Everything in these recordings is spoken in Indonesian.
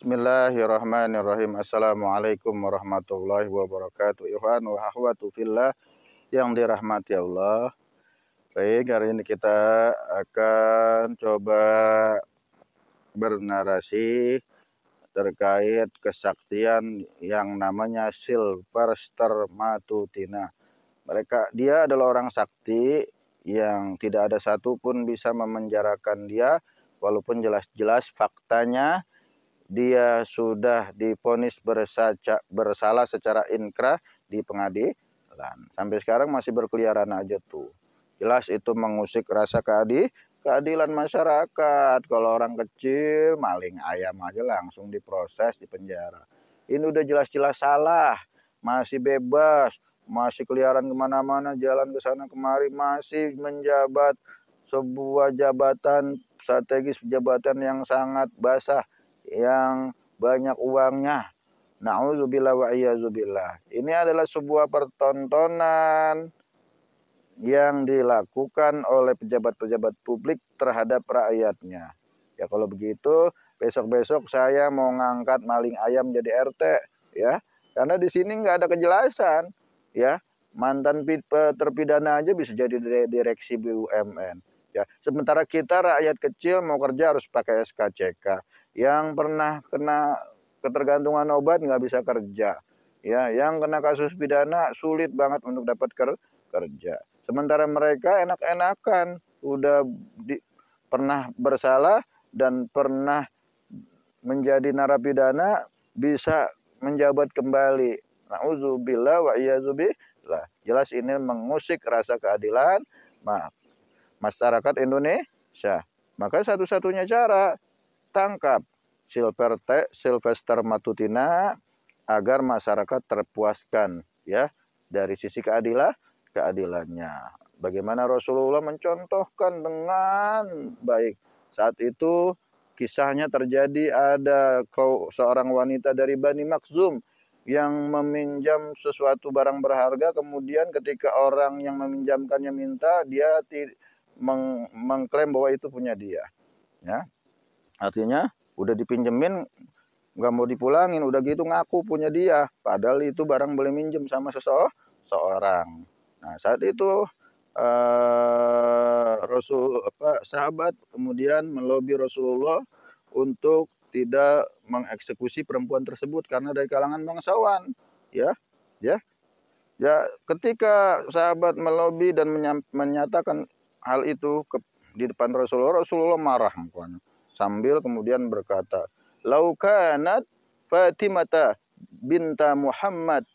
Bismillahirrahmanirrahim. Assalamualaikum warahmatullahi wabarakatuh. Ikhwan wa akhwatu fillah yang dirahmati Allah. Baik, hari ini kita akan coba bernarasi terkait kesaktian yang namanya Silvester Matutina. Dia adalah orang sakti yang tidak ada satupun bisa memenjarakan dia, walaupun jelas-jelas faktanya dia sudah divonis bersalah secara inkrah di pengadilan. Sampai sekarang masih berkeliaran aja tuh. Jelas itu mengusik rasa keadilan masyarakat. Kalau orang kecil maling ayam aja langsung diproses di penjara. Ini udah jelas-jelas salah, masih bebas, masih keliaran kemana-mana, jalan ke sana kemari, masih menjabat sebuah jabatan strategis, jabatan yang sangat basah, yang banyak uangnya. Na'udzubillah wa iyyazubillah. Ini adalah sebuah pertontonan yang dilakukan oleh pejabat-pejabat publik terhadap rakyatnya. Ya kalau begitu, besok-besok saya mau ngangkat maling ayam jadi RT, ya. Karena di sini nggak ada kejelasan, ya. Mantan terpidana aja bisa jadi direksi BUMN. Ya, sementara kita rakyat kecil mau kerja harus pakai SKCK. Yang pernah kena ketergantungan obat nggak bisa kerja. Ya, yang kena kasus pidana sulit banget untuk dapat kerja. Sementara mereka enak-enakan, udah pernah bersalah dan pernah menjadi narapidana bisa menjabat kembali. Na'udzubillah wa iyyazubillah. Jelas ini mengusik rasa keadilan masyarakat Indonesia. Maka satu-satunya cara, tangkap Silvester Matutina agar masyarakat terpuaskan, ya, dari sisi keadilannya. Bagaimana Rasulullah mencontohkan dengan baik. Saat itu kisahnya terjadi, ada seorang wanita dari Bani Makhzum yang meminjam sesuatu barang berharga, kemudian ketika orang yang meminjamkannya minta, dia mengklaim bahwa itu punya dia. Ya, artinya udah dipinjemin nggak mau dipulangin, udah gitu ngaku punya dia, padahal itu barang boleh minjem sama seseorang. Nah saat itu sahabat kemudian melobi Rasulullah untuk tidak mengeksekusi perempuan tersebut karena dari kalangan bangsawan, ya. Ketika sahabat melobi dan menyatakan hal itu di depan Rasulullah, Rasulullah marah sambil kemudian berkata, "Laukanat Fatimata binta Muhammad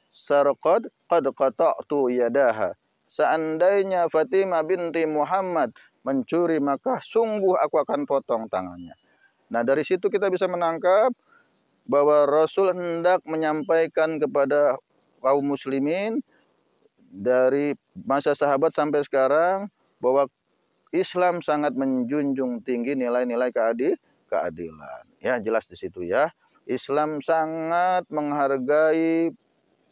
sarqad qad qata'tu yadaha." Seandainya Fatimah binti Muhammad mencuri, maka sungguh aku akan potong tangannya. Nah, dari situ kita bisa menangkap bahwa Rasul hendak menyampaikan kepada kaum muslimin dari masa sahabat sampai sekarang bahwa Islam sangat menjunjung tinggi nilai-nilai keadilan. Ya, jelas di situ ya. Islam sangat menghargai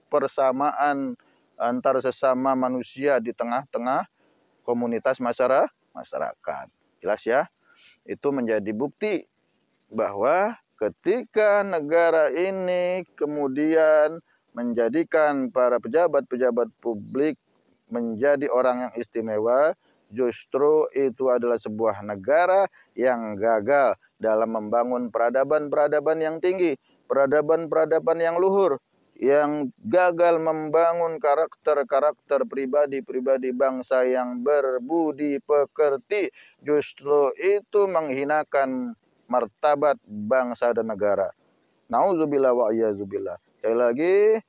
persamaan antar sesama manusia di tengah-tengah komunitas masyarakat. Jelas ya. Itu menjadi bukti bahwa ketika negara ini kemudian menjadikan para pejabat-pejabat publik menjadi orang yang istimewa, justru itu adalah sebuah negara yang gagal dalam membangun peradaban-peradaban yang tinggi, peradaban-peradaban yang luhur, yang gagal membangun karakter-karakter pribadi-pribadi bangsa yang berbudi pekerti. Justru itu menghinakan martabat bangsa dan negara. Nauzubillah wa iyyazubillah. Sekali lagi,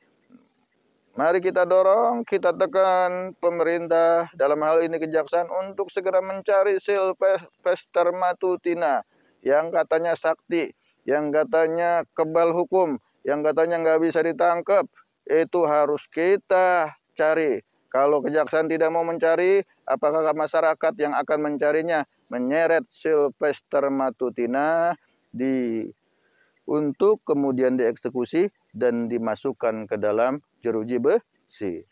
mari kita dorong, kita tekan pemerintah, dalam hal ini kejaksaan, untuk segera mencari Silvester Matutina yang katanya sakti, yang katanya kebal hukum, yang katanya nggak bisa ditangkap. Itu harus kita cari. Kalau kejaksaan tidak mau mencari, apakah masyarakat yang akan mencarinya? Menyeret Silvester Matutina untuk kemudian dieksekusi dan dimasukkan ke dalam jeruji besi.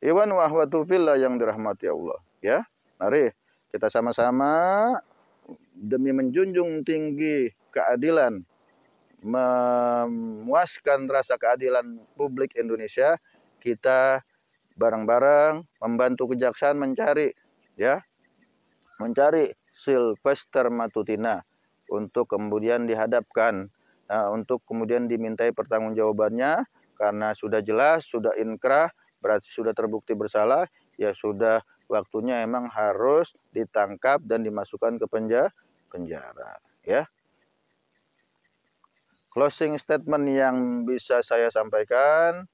Iwan wa akhwatu fillah yang dirahmati Allah, ya. Mari kita sama-sama demi menjunjung tinggi keadilan, memuaskan rasa keadilan publik Indonesia, kita bareng-bareng membantu kejaksaan mencari Sylvester Matutina untuk kemudian dihadapkan, untuk kemudian dimintai pertanggungjawabannya karena sudah jelas, sudah inkrah, berarti sudah terbukti bersalah, ya sudah waktunya emang harus ditangkap dan dimasukkan ke penjara, ya. Closing statement yang bisa saya sampaikan,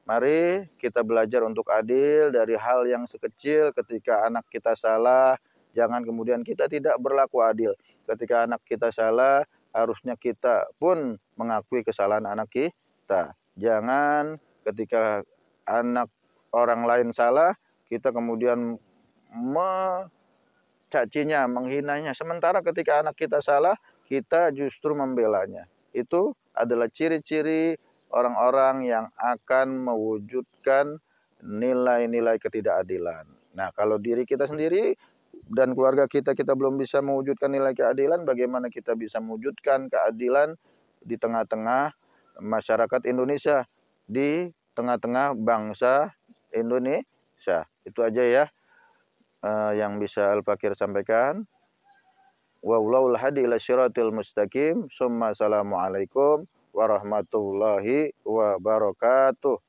mari kita belajar untuk adil dari hal yang sekecil. Ketika anak kita salah, jangan kemudian kita tidak berlaku adil. Ketika anak kita salah, harusnya kita pun mengakui kesalahan anak kita. Jangan ketika anak orang lain salah, kita kemudian mencacinya, menghinanya. Sementara ketika anak kita salah, kita justru membelanya. Itu adalah ciri-ciri orang-orang yang akan mewujudkan nilai-nilai ketidakadilan. Nah, kalau diri kita sendiri dan keluarga kita belum bisa mewujudkan nilai keadilan, bagaimana kita bisa mewujudkan keadilan di tengah-tengah masyarakat Indonesia, di tengah-tengah bangsa Indonesia. Itu aja ya yang bisa Al-Fakir sampaikan. Wallahul hadi ila syiratil mustaqim. Summa assalamualaikum warahmatullahi wabarakatuh.